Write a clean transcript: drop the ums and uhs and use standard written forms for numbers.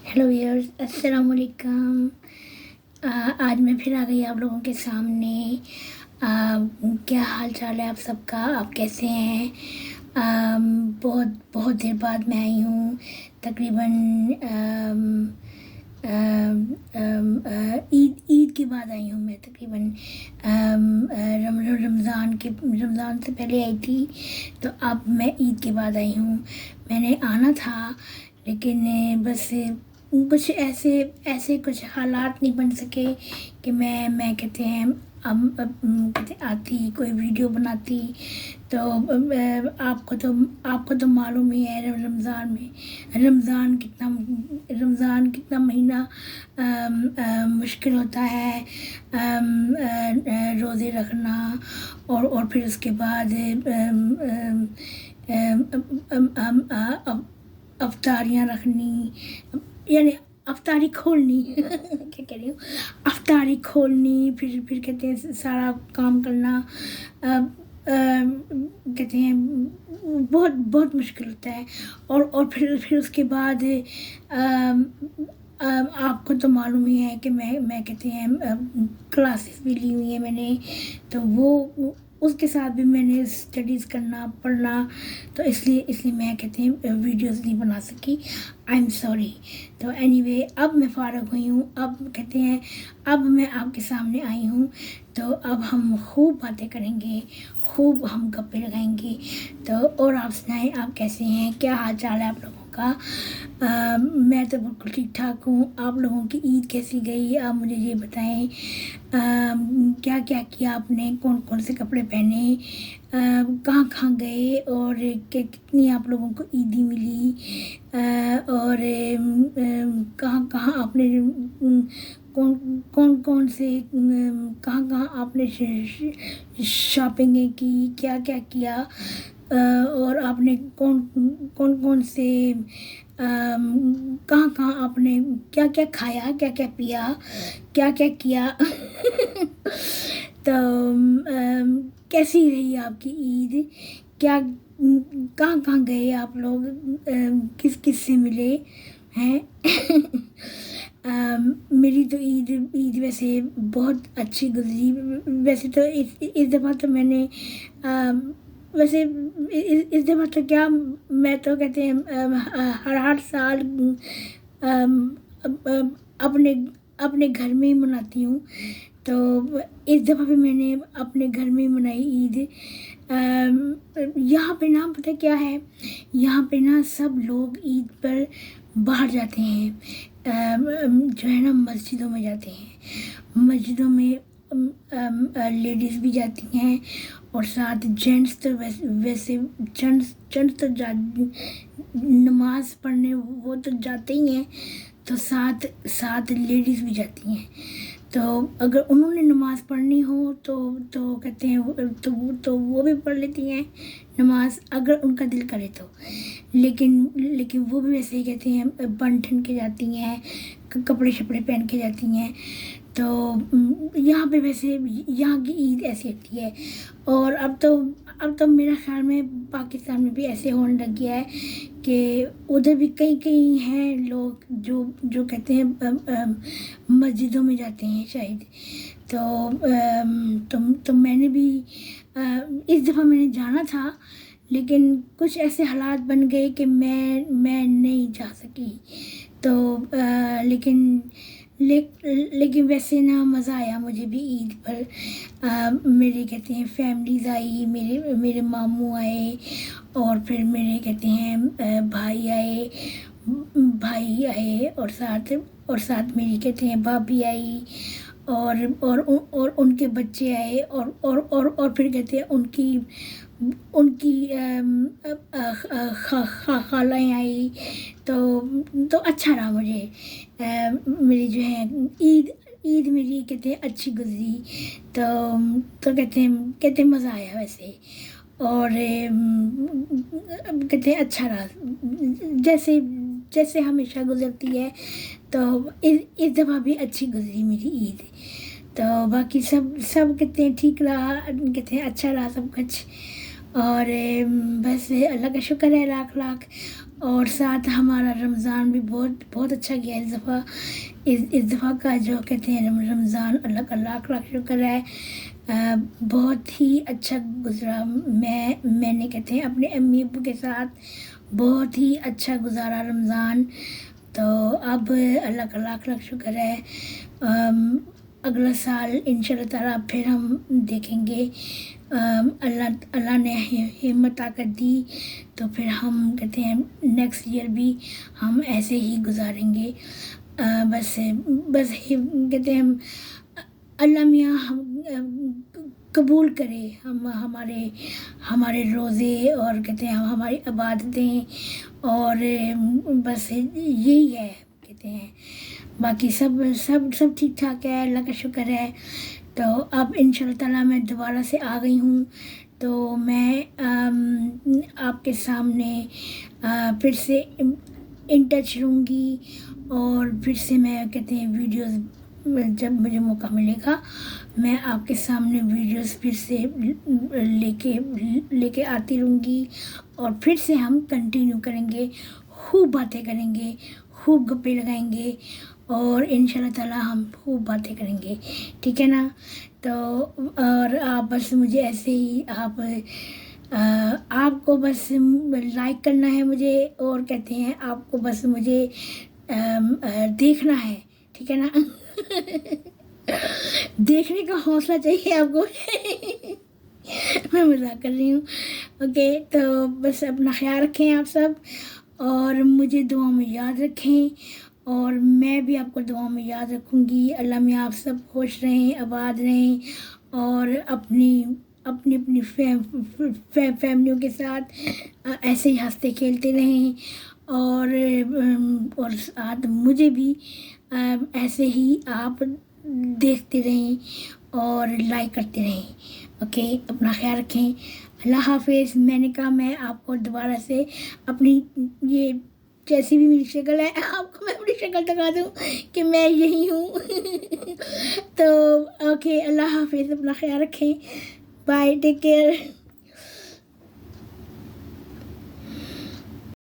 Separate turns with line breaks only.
Hello viewers, अस्सलाम वालेकुम। आज मैं फिर आ गई आप लोगों के सामने। क्या हाल चाल है आप सबका? आप कैसे हैं? बहुत बहुत देर बाद मैं आई हूँ। तकरीबन ईद के बाद आई हूँ मैं। तकरीबन रमज़ान से पहले आई थी, तो अब मैं ईद के बाद आई हूँ। मैंने आना था, लेकिन बस कुछ ऐसे ऐसे कुछ हालात नहीं बन सके कि मैं कहते हैं कहते आती कोई वीडियो बनाती। तो आपको तो मालूम ही है रमज़ान कितना महीना मुश्किल होता है, रोज़े रखना और फिर उसके बाद अफ्तारियाँ रखनी, यानी अफ्तारी खोलनी क्या कह रही हूँ, अफ्तारी खोलनी, फिर कहते हैं सारा काम करना। कहते हैं बहुत बहुत मुश्किल होता है। और फिर उसके बाद आपको तो मालूम ही है कि मैं कहते हैं क्लासेस भी ली हुई है मैंने, तो वो उसके साथ भी मैंने स्टडीज़ करना पढ़ना, तो इसलिए मैं कहते हैं वीडियोस नहीं बना सकी। I am sorry. तो एनीवे, अब मैं फ़ारग हुई हूँ। अब कहते हैं अब मैं आपके सामने आई हूँ, तो अब हम खूब बातें करेंगे, खूब हम गप्पे लगाएंगे। तो और आप सुनाएं, आप कैसे हैं? क्या हाल चाल है आप लोगों का? मैं तो बिल्कुल ठीक ठाक हूँ। आप लोगों की ईद कैसी गई? आप मुझे ये बताएं। क्या क्या किया आपने? कौन कौन से कपड़े पहने? कहाँ कहाँ गए? और कितनी आप लोगों को ईदी मिली? और कहाँ कहाँ आपने कौन से कहाँ कहाँ आपने शॉपिंग की? क्या क्या किया? और आपने कौन से कहाँ कहाँ आपने क्या क्या खाया, क्या क्या पिया, क्या क्या किया? तो कैसी रही आपकी ईद? क्या कहाँ कहाँ गए आप लोग? किस किस से मिले हैं? मेरी तो ईद वैसे बहुत अच्छी गुजरी। वैसे तो इस दफ़ा तो मैंने वैसे इस दफ़ा तो क्या, मैं तो कहते हैं हर साल अपने अपने घर में ही मनाती हूँ। तो इस दफ़ा भी मैंने अपने घर में ही मनाई ईद। यहाँ पे ना पता क्या है, यहाँ पे ना सब लोग ईद पर बाहर जाते हैं, जो है ना मस्जिदों में जाते हैं। मस्जिदों में लेडीज़ भी जाती हैं, और साथ जेंट्स तो वैसे जेंट्स तो नमाज पढ़ने वो तो जाते ही हैं, तो साथ साथ लेडीज़ भी जाती हैं। तो अगर उन्होंने नमाज़ पढ़नी हो तो कहते हैं तो वो भी पढ़ लेती हैं नमाज, अगर उनका दिल करे तो। लेकिन वो भी वैसे ही कहते हैं बन ठन के जाती हैं, कपड़े शपड़े पहन के जाती हैं। तो यहाँ पे वैसे यहाँ की ईद ऐसी होती है। और अब तो मेरा ख्याल में पाकिस्तान में भी ऐसे होने लग गया है कि उधर भी कई हैं लोग जो कहते हैं मस्जिदों में जाते हैं शायद। तो मैंने भी इस दफ़ा मैंने जाना था, लेकिन कुछ ऐसे हालात बन गए कि मैं नहीं जा सकी। तो लेकिन वैसे ना मज़ा आया मुझे भी ईद पर। मेरे कहते हैं फैमिलीज़ आई, मेरे मामू आए, और फिर मेरे कहते हैं भाई आए, और साथ मेरी कहते हैं भाभी आई, और उनके बच्चे आए, और फिर कहते हैं उनकी खालाएँ आई। तो अच्छा रहा मुझे। मेरी जो है ईद मेरी कहते हैं अच्छी गुजरी। तो कहते हैं मज़ा आया वैसे। और कहते हैं अच्छा रहा, जैसे जैसे हमेशा गुजरती है। तो इस दफ़ा भी अच्छी गुजरी मेरी ईद। तो बाकी सब कहते हैं ठीक रहा, कहते हैं अच्छा रहा सब कुछ। और बस अल्लाह का शुक्र है लाख लाख। اور ساتھ ہمارا رمضان بھی بہت بہت اچھا گیا اس دفعہ کا جو کہتے ہیں رمضان، اللہ کا لاکھ لاکھ شکر ہے، بہت ہی اچھا گزرا۔ میں نے کہتے ہیں اپنے امی ابو کے ساتھ بہت ہی اچھا گزارا رمضان۔ تو اب اللہ کا لاکھ لاکھ شکر ہے، اگلا سال انشاءاللہ تعالیٰ پھر ہم دیکھیں گے، اللہ نے ہمت طاقت دی تو پھر ہم کہتے ہیں نیکسٹ ایئر بھی ہم ایسے ہی گزاریں گے۔ بس کہتے ہیں اللہ میاں قبول کرے ہمارے روزے، اور کہتے ہیں ہماری عبادتیں، اور بس یہی ہے کہتے ہیں، باقی سب ٹھیک ٹھاک ہے، اللہ کا شکر ہے۔ تو اب انشاءاللہ تعالیٰ میں دوبارہ سے آ گئی ہوں، تو میں آپ کے سامنے پھر سے ان ٹچ رہوں گی، اور پھر سے میں کہتے ہیں ویڈیوز جب مجھے موقع ملے گا میں آپ کے سامنے ویڈیوز پھر سے لے کے آتی رہوں گی، اور پھر سے ہم کنٹینیو کریں گے، خوب باتیں کریں گے، خوب گپے لگائیں گے، اور انشاءاللہ تعالیٰ ہم خوب باتیں کریں گے، ٹھیک ہے نا؟ تو اور آپ بس مجھے ایسے ہی آپ کو بس لائک کرنا ہے مجھے، اور کہتے ہیں آپ کو بس مجھے دیکھنا ہے، ٹھیک ہے نا؟ دیکھنے کا حوصلہ چاہیے آپ کو۔ میں مذاق کر رہی ہوں، اوکے؟ تو بس اپنا خیال رکھیں آپ سب، اور مجھے دعاؤں میں یاد رکھیں، اور میں بھی آپ کو دعاؤں میں یاد رکھوں گی۔ اللہ میں آپ سب خوش رہیں، آباد رہیں، اور اپنی فیملیوں کے ساتھ ایسے ہی ہنستے کھیلتے رہیں، اور ساتھ مجھے بھی ایسے ہی آپ دیکھتے رہیں اور لائک کرتے رہیں، اوکے؟ اپنا خیال رکھیں، اللہ حافظ۔ میں نے کہا میں آپ کو دوبارہ سے اپنی یہ جیسی بھی میری شکل ہے آپ کو میں اپنی شکل دکھا دوں کہ میں یہی ہوں۔ تو اوکے، اللہ حافظ، اپنا خیال رکھیں، بائے، ٹیک کیئر۔